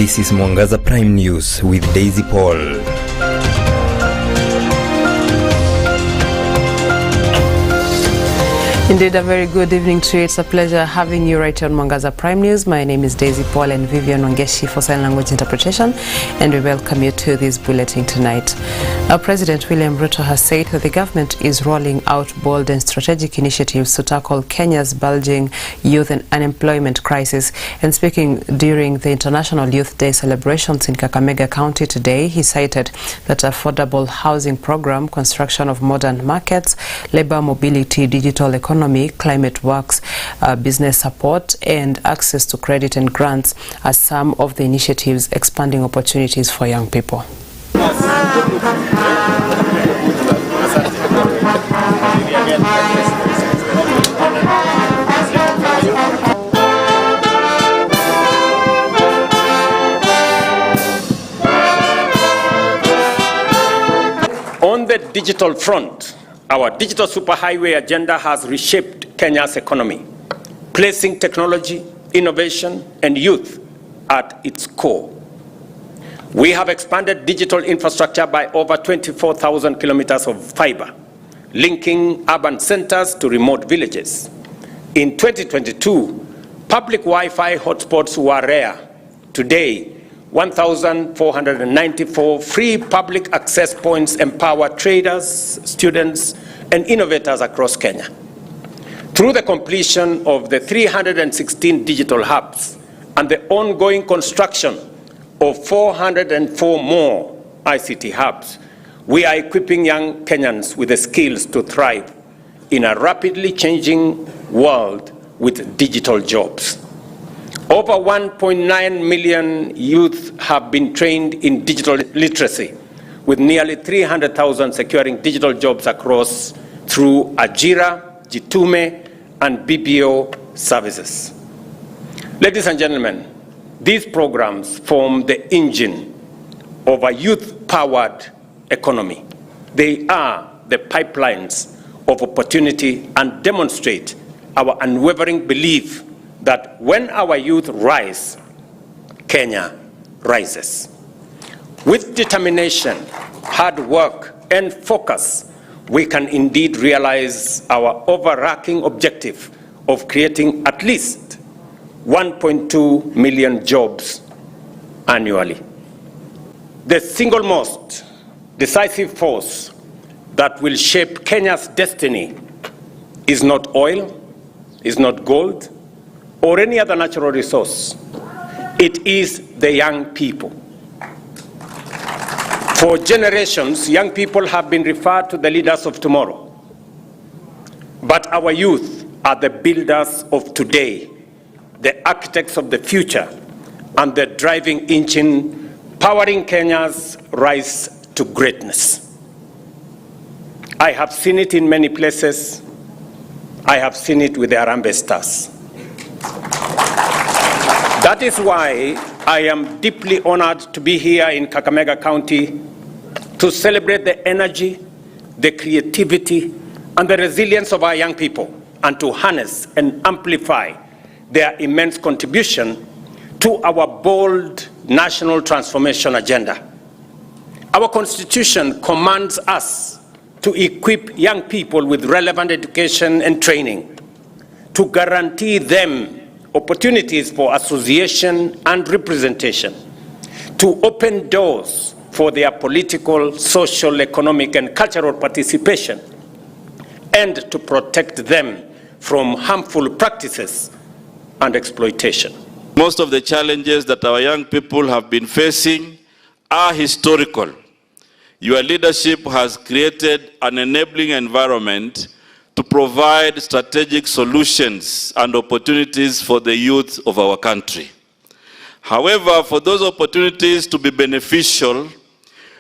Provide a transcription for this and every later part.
This is Mwangaza Prime News with Daisy Paul. Indeed, a very good evening to you. It's a pleasure having you right here on Mwangaza Prime News. My name is Daisy Paul and Vivian Wangeshi for Sign Language Interpretation, and we welcome you to this bulletin tonight. Our President William Ruto has said that the government is rolling out bold and strategic initiatives to tackle Kenya's bulging youth and unemployment crisis. And speaking during the International Youth Day celebrations in Kakamega County today, he cited that affordable housing program, construction of modern markets, labor mobility, digital economy, climate works, business support, and access to credit and grants are some of the initiatives expanding opportunities for young people. On the digital front, our digital superhighway agenda has reshaped Kenya's economy, placing technology, innovation, and youth at its core. We have expanded digital infrastructure by over 24,000 kilometers of fiber, linking urban centers to remote villages. In 2022, public Wi-Fi hotspots were rare. Today, 1,494 free public access points empower traders, students, and innovators across Kenya. Through the completion of the 316 digital hubs and the ongoing construction of 404 more ICT hubs, we are equipping young Kenyans with the skills to thrive in a rapidly changing world with digital jobs. Over 1.9 million youth have been trained in digital literacy, with nearly 300,000 securing digital jobs across through Ajira, Jitume, and BPO services. Ladies and gentlemen, these programs form the engine of a youth-powered economy. They are the pipelines of opportunity and demonstrate our unwavering belief that when our youth rise, Kenya rises. With determination, hard work, and focus, we can indeed realize our overarching objective of creating at least 1.2 million jobs annually. The single most decisive force that will shape Kenya's destiny is not oil, is not gold, or any other natural resource. It is the young people. For generations, young people have been referred to the leaders of tomorrow. But our youth are the builders of today, the architects of the future, and the driving engine powering Kenya's rise to greatness. I have seen it in many places. I have seen it with the Harambee Stars. That is why I am deeply honored to be here in Kakamega County to celebrate the energy, the creativity, and the resilience of our young people, and to harness and amplify their immense contribution to our bold national transformation agenda. Our Constitution commands us to equip young people with relevant education and training, to guarantee them opportunities for association and representation, to open doors for their political, social, economic, and cultural participation, and to protect them from harmful practices and exploitation. Most of the challenges that our young people have been facing are historical. Your leadership has created an enabling environment to provide strategic solutions and opportunities for the youth of our country. However, for those opportunities to be beneficial,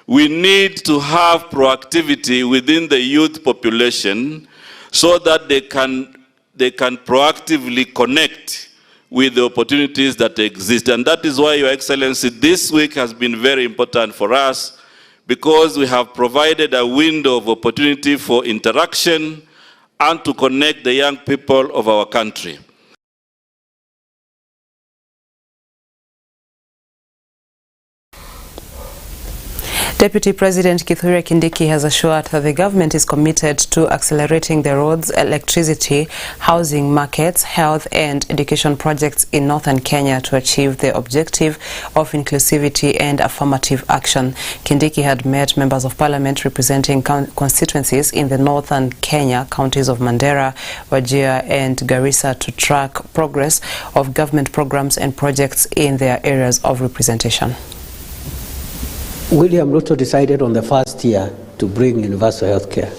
we need to have proactivity within the youth population so that they can proactively connect with the opportunities that exist. And that is why, Your Excellency, this week has been very important for us, because we have provided a window of opportunity for interaction and to connect the young people of our country. Deputy President Kithure Kindiki has assured that the government is committed to accelerating the roads, electricity, housing, markets, health and education projects in northern Kenya to achieve the objective of inclusivity and affirmative action. Kindiki had met members of parliament representing constituencies in the northern Kenya counties of Mandera, Wajir and Garissa to track progress of government programs and projects in their areas of representation. William Ruto decided on the first year to bring universal health care,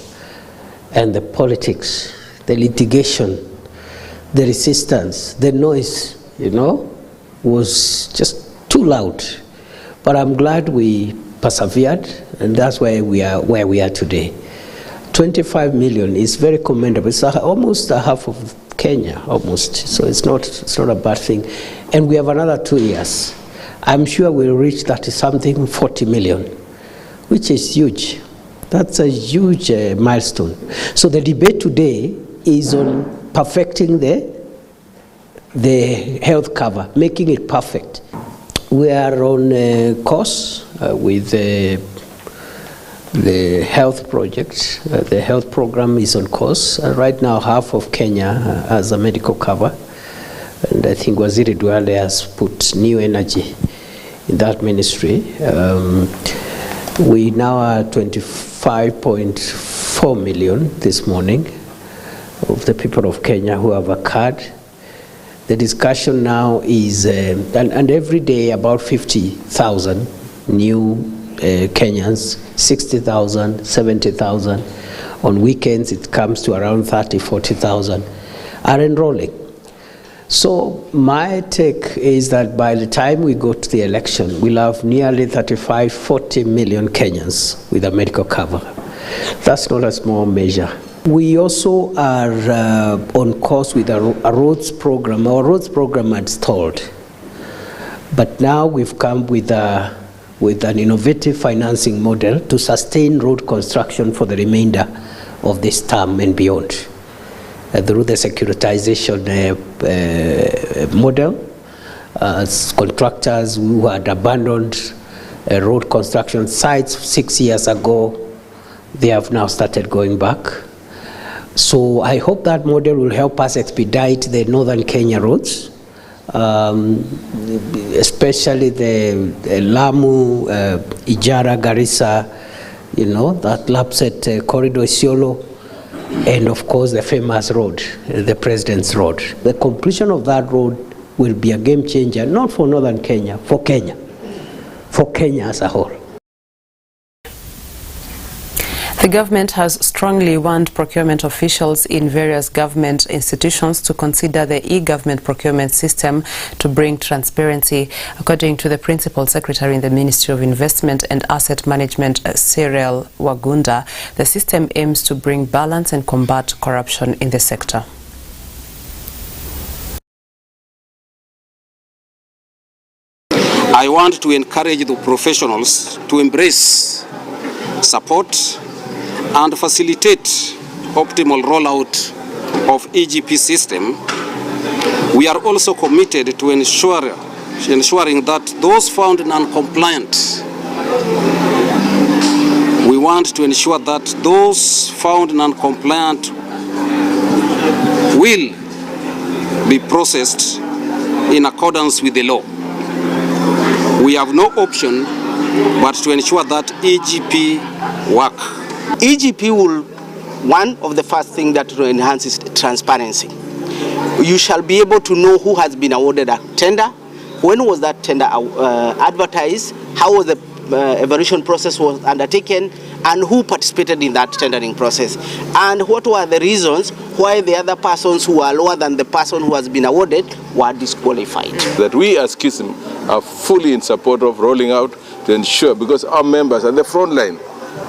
and the politics, the litigation, the resistance, the noise, was just too loud. But I'm glad we persevered, and that's why we are where we are today. 25 million is very commendable. It's almost a half of Kenya, almost. So it's not a bad thing. And we have another 2 years. I'm sure we'll reach 30-something, 40 million, which is huge. That's a huge milestone. So the debate today is on perfecting the health cover, making it perfect. We are on course with the health project. The health program is on course. Right now, half of Kenya has a medical cover. And I think Waziri Duale has put new energy in that ministry. We now are 25.4 million this morning of the people of Kenya who have a card. The discussion now is, and every day about 50,000 new Kenyans, 60,000, 70,000. On weekends it comes to around 30, 40,000 are enrolling. So my take is that by the time we go to the election, we'll have nearly 35, 40 million Kenyans with a medical cover. That's not a small measure. We also are on course with a roads program. Our roads program had stalled, but now we've come with an innovative financing model to sustain road construction for the remainder of this term and beyond. Through the securitization model, contractors who had abandoned road construction sites 6 years ago, they have now started going back. So I hope that model will help us expedite the northern Kenya roads, especially the Lamu, Ijara, Garissa, that Lapset corridor, Isiolo, and of course the famous road, the President's Road. The completion of that road will be a game changer, not for northern Kenya, for Kenya as a whole. The government has strongly warned procurement officials in various government institutions to consider the e-government procurement system to bring transparency. According to the Principal Secretary in the Ministry of Investment and Asset Management, Cyril Wagunda, the system aims to bring balance and combat corruption in the sector. I want to encourage the professionals to embrace, support, and facilitate optimal rollout of EGP system. We are also committed to ensuring that those found non-compliant, we want to ensure that those found non-compliant will be processed in accordance with the law. We have no option but to ensure that EGP work. EGP will, one of the first things that will enhance is transparency. You shall be able to know who has been awarded a tender, when was that tender advertised, how was the evaluation process was undertaken, and who participated in that tendering process, and what were the reasons why the other persons who are lower than the person who has been awarded were disqualified. That we as KISM are fully in support of rolling out to ensure, because our members are the front line.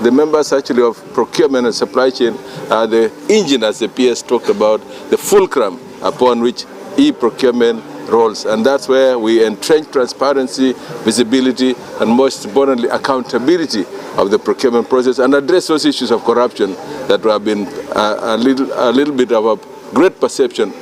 The members actually of procurement and supply chain are the engine, as the PS talked about, the fulcrum upon which e-procurement rolls. And that's where we entrench transparency, visibility, and most importantly, accountability of the procurement process and address those issues of corruption that have been a little bit of a great perception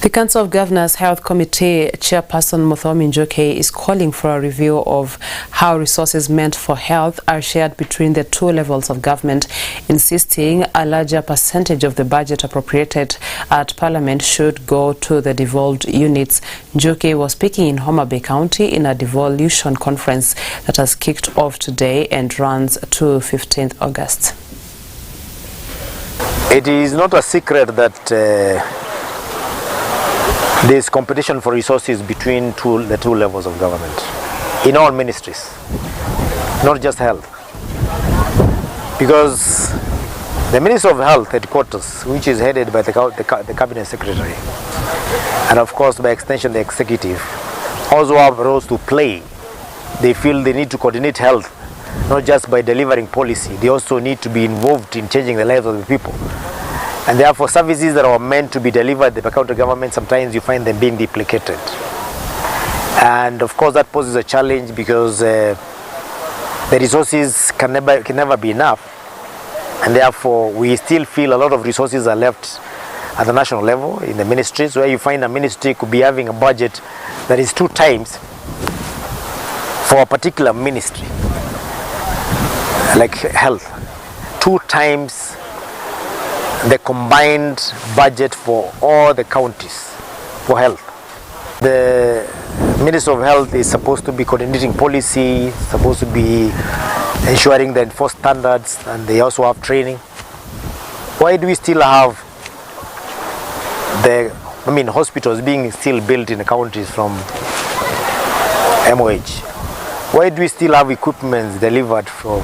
The Council of Governors Health Committee Chairperson Muthomi Njoke is calling for a review of how resources meant for health are shared between the two levels of government, insisting a larger percentage of the budget appropriated at Parliament should go to the devolved units. Njoke was speaking in Homa Bay County in a devolution conference that has kicked off today and runs to 15th August. It is not a secret that there is competition for resources between the two levels of government in all ministries, not just health. Because the Minister of Health headquarters, which is headed by the Cabinet Secretary, and of course by extension the Executive, also have roles to play. They feel they need to coordinate health, not just by delivering policy. They also need to be involved in changing the lives of the people. And therefore, services that are meant to be delivered by the county government, sometimes you find them being duplicated. And of course, that poses a challenge because the resources can never be enough. And therefore, we still feel a lot of resources are left at the national level in the ministries, where you find a ministry could be having a budget that is 2 times for a particular ministry, like health, 2 times the combined budget for all the counties for health. The Minister of Health is supposed to be coordinating policy, supposed to be ensuring the enforced standards, and they also have training. Why do we still have hospitals being still built in the counties from MOH? Why do we still have equipment delivered from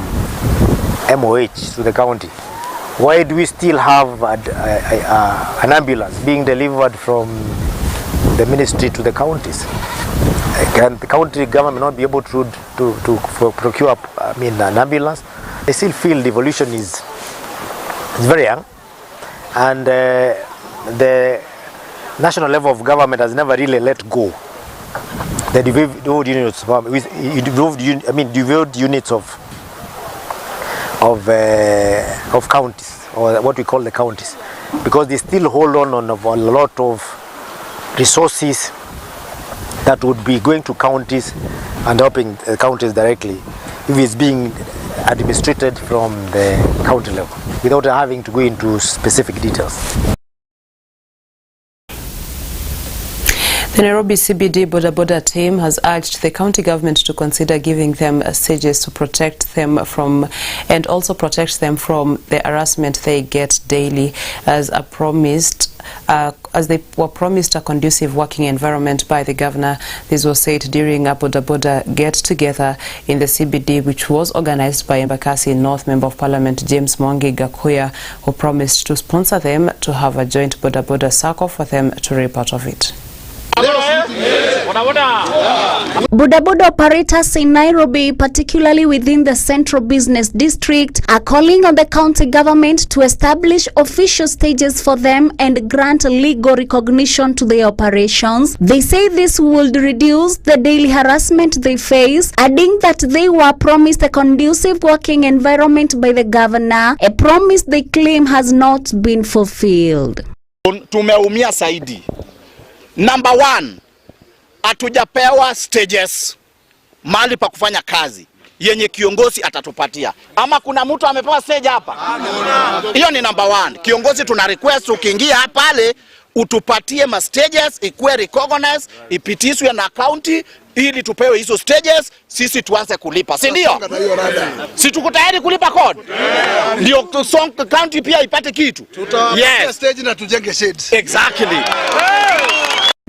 MOH to the county? Why do we still have an ambulance being delivered from the ministry to the counties? Can the county government not be able to procure an ambulance? I still feel devolution is very young, and the national level of government has never really let go the devolved units of counties, or what we call the counties, because they still hold on a lot of resources that would be going to counties and helping the counties directly if it's being administrated from the county level without having to go into specific details. The Nairobi CBD Boda Boda team has urged the county government to consider giving them stages to protect them from, and also protect them from the harassment they get daily, as they were promised a conducive working environment by the governor. This was said during a Boda Boda get-together in the CBD, which was organized by Embakasi North Member of Parliament James Mwangi Gakuya, who promised to sponsor them to have a joint Boda Boda circle for them to be part of it. Boda Boda operators in Nairobi, particularly within the Central Business District, are calling on the county government to establish official stages for them and grant legal recognition to their operations. They say this would reduce the daily harassment they face, adding that they were promised a conducive working environment by the governor, a promise they claim has not been fulfilled. Tumeumia saidi. Number 1, hatujapewa stages mahali pa kufanya kazi yenye kiongozi atatupatia. Ama kuna mtu amepewa stage hapa? Hiyo ni number 1. Kiongozi tuna request ukiingia pale utupatie ma stages, ikuwe recognized, ipitishwe na county ili tupewe hizo stages, sisi tuanze kulipa. Si ndio? Si tuko tayari kulipa code? Ndio county pia ipate kitu. Yes. Stage na tujenge shades. Exactly.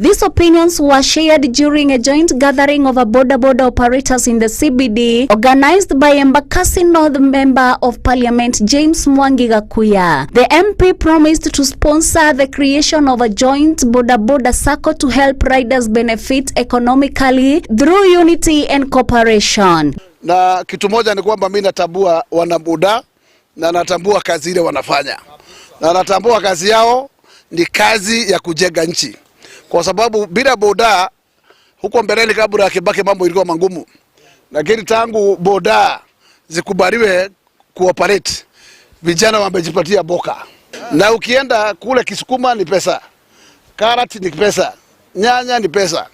These opinions were shared during a joint gathering of Boda Boda operators in the CBD, organized by Embakasi North Member of Parliament James Mwangi Gakuya. The MP promised to sponsor the creation of a joint Boda Boda circle to help riders benefit economically through unity and cooperation. Na kitu moja ni kwamba mimi natambua wanaboda na natambua kazi ile wanafanya. Na natambua kazi yao ni kazi ya kujenga nchi. Kwa sababu bila boda huko mbeleni kabla ya Kibaki mambo ilikuwa mangumu. Lakini tangu boda zikubaliwe kuoperate, vijana wamejipatia boka. Na ukienda kule Kisukuma ni pesa. karati ni pesa, nyanya ni pesa.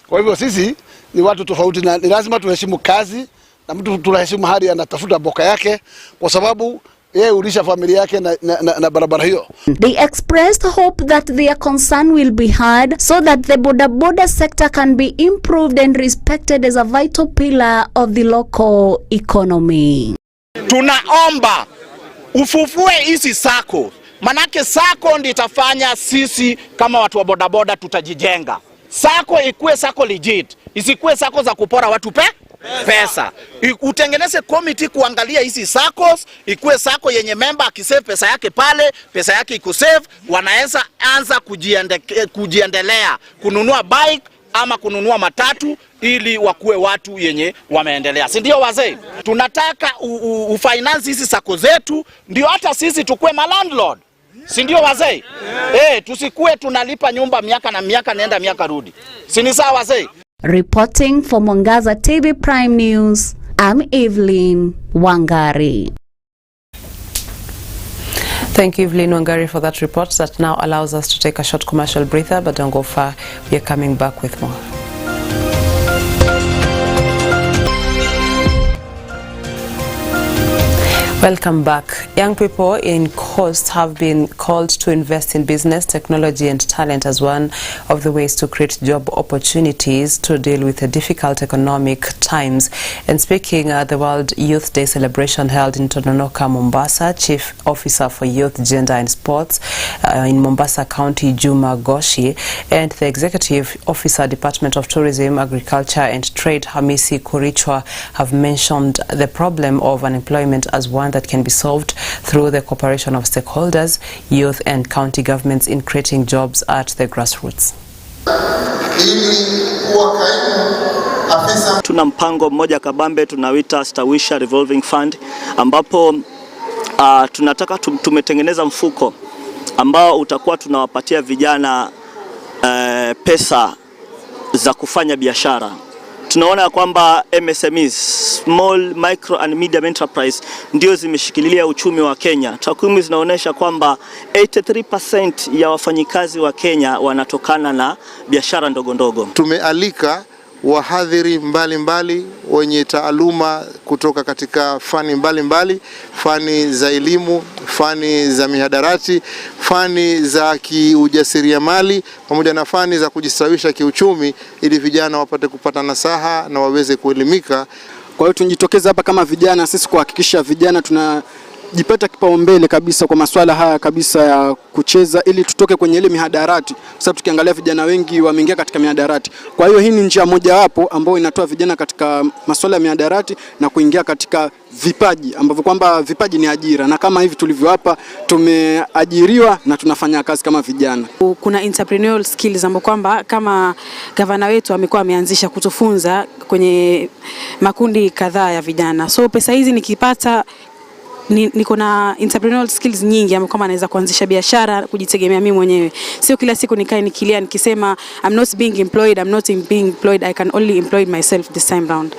Kwa hivyo sisi ni watu tofauti na ni lazima tuheshimu kazi na mtu tunaheshimu hali anatafuta boka yake kwa sababu yeye ulisha familia yake na barabara hiyo. They expressed hope that their concern will be heard so that the boda sector can be improved and respected as a vital pillar of the local economy. Tunaomba ufufue hizi sako. Manake sako ndi itafanya sisi kama watu wa bodaboda tutajijenga. Sako ikuwe sako legit, isikuwe sako za kupora watu pesa. Utengeneze committee kuangalia hizi SACCOs, ikuwe sako yenye member akisave pesa yake pale, pesa yake ikusave, wanaweza anza kujiendelea, kununua bike ama kununua matatu ili wakuwe watu yenye wameendelea. Si ndio wazee? Tunataka ufinance hizi sako zetu ndio hata sisi tukue landlord. Si ndio wazee? Tusikue tunalipa nyumba miaka na miaka nenda miaka rudi. Si ni sawa wazee? Reporting for Mwangaza TV Prime News, I'm Evelyn Wangari. Thank you, Evelyn Wangari, for that report that now allows us to take a short commercial breather, but don't go far. We are coming back with more. Welcome back. Young people in Coast have been called to invest in business, technology and talent as one of the ways to create job opportunities to deal with the difficult economic times. And speaking at the World Youth Day celebration held in Tononoka, Mombasa, Chief Officer for Youth, Gender and Sports in Mombasa County, Juma Goshi, and the Executive Officer, Department of Tourism, Agriculture and Trade, Hamisi Kurichwa, have mentioned the problem of unemployment as one that can be solved through the cooperation of stakeholders, youth and county governments in creating jobs at the grassroots. Tuna mpango mmoja kabambe tunawita Stawisha Revolving Fund ambapo tunataka tumetengeneza mfuko ambao utakuwa tunawapatia vijana pesa za kufanya biashara. Tunaona kwamba MSMEs, small micro and medium enterprise, ndio zimeshikilia uchumi wa Kenya. Takwimu zinaonyesha kwamba 83% ya wafanyikazi wa Kenya wanatokana na biashara ndogo ndogo. Tumealika wahadhiri mbalimbali wenye taaluma kutoka katika fani mbalimbali, fani za elimu, fani za mihadarati, fani za kiujasiriamali pamoja na fani za kujistawisha kiuchumi ili vijana wapate kupata nasaha na waweze kuelimika. Kwa hiyo tunajitokeza hapa kama vijana sisi kuhakikisha vijana tunajipata kipaumbele kabisa kwa masuala haya kabisa ya kucheza ili tutoke kwenye ile mihadarati, kwa sababu tukiangalia vijana wengi wameingia katika mihadarati. Kwa hiyo hii ni njia moja wapo ambayo inatoa vijana katika masuala ya mihadarati na kuingia katika vipaji ambavyo kwamba vipaji ni ajira, na kama hivi tulivyo hapa tumeajiriwa na tunafanya kazi kama vijana. Kuna entrepreneurial skills ambapo kwamba kama gavana wetu amekuwa ameanzisha kutufunza kwenye makundi kadhaa ya vijana. So pesa hizi nikipata niko na entrepreneurial skills nyingi ambapo kama naweza kuanzisha biashara, kujitegemea mimi mwenyewe. Sio kila siku nikae nikilia nikisema I'm not being employed, I can only employ myself this time round.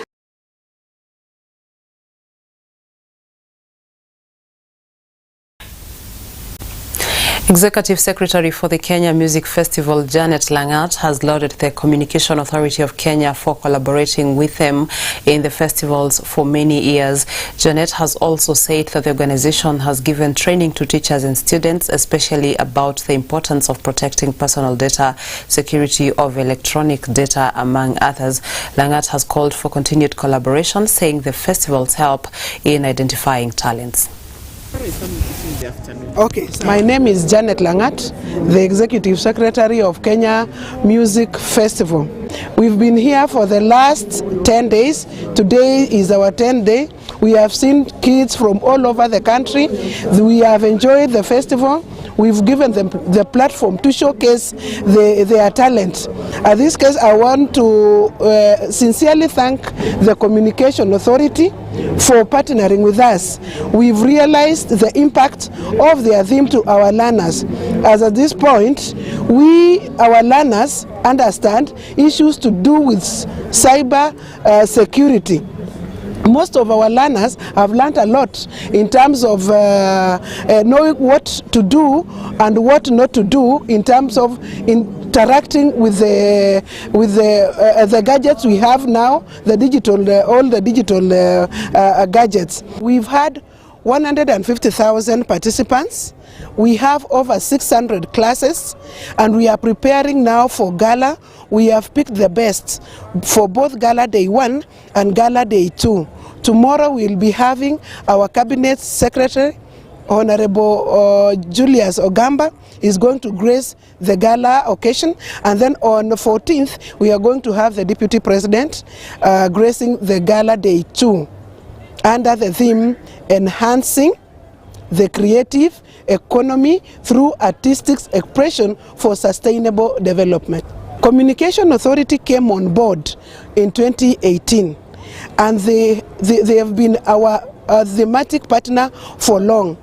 Executive Secretary for the Kenya Music Festival, Janet Langat, has lauded the Communication Authority of Kenya for collaborating with them in the festivals for many years. Janet has also said that the organization has given training to teachers and students, especially about the importance of protecting personal data, security of electronic data, among others. Langat has called for continued collaboration, saying the festivals help in identifying talents. Okay, my name is Janet Langat, the Executive Secretary of Kenya Music Festival. We've been here for the last 10 days. Today is our 10th day. We have seen kids from all over the country. We have enjoyed the festival. We've given them the platform to showcase their talent. In this case, I want to sincerely thank the Communication Authority for partnering with us. We've realized the impact of their theme to our learners. As at this point, our learners understand issues to do with cyber security. Most of our learners have learned a lot in terms of knowing what to do and what not to do in terms of interacting with the gadgets we have now, the digital, all the digital gadgets. We've had 150,000 participants. We have over 600 classes, and we are preparing now for Gala. We have picked the best for both Gala Day 1 and Gala Day 2. Tomorrow we'll be having our Cabinet Secretary, Honorable Julius Ogamba, is going to grace the Gala occasion, and then on the 14th we are going to have the Deputy President gracing the Gala Day 2 under the theme Enhancing the Creative Economy through Artistic Expression for Sustainable Development. Communication Authority came on board in 2018, and they have been our thematic partner for long.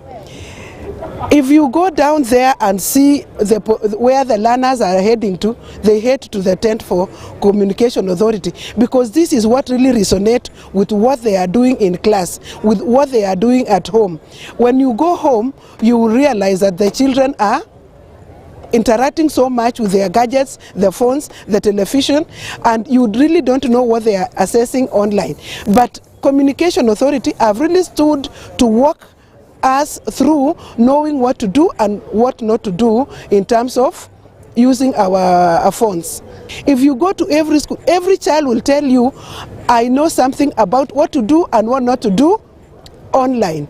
If you go down there and see where the learners are heading to, they head to the tent for Communication Authority, because this is what really resonates with what they are doing in class, with what they are doing at home. When you go home, you will realize that the children are interacting so much with their gadgets, the phones, the television, and you really don't know what they are accessing online. But Communication Authority have really stood to walk us through knowing what to do and what not to do in terms of using our phones. If you go to every school, every child will tell you, I know something about what to do and what not to do online.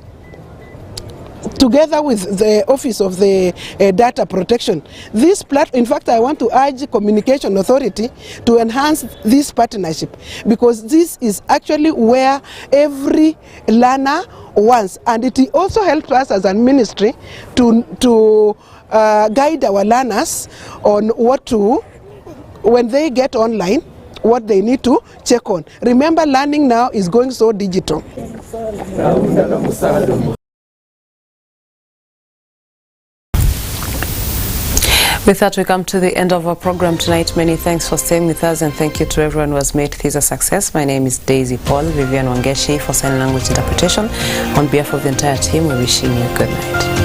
Together with the Office of the Data Protection. This in fact, I want to urge Communication Authority to enhance this partnership, because this is actually where every learner wants, and it also helps us as a ministry to guide our learners on what to, when they get online, what they need to check on. Remember, learning now is going so digital. With that, we come to the end of our program tonight. Many thanks for staying with us, and thank you to everyone who has made this a success. My name is Daisy Paul, Vivian Wangeshi for Sign Language Interpretation. On behalf of the entire team, we're wishing you good night.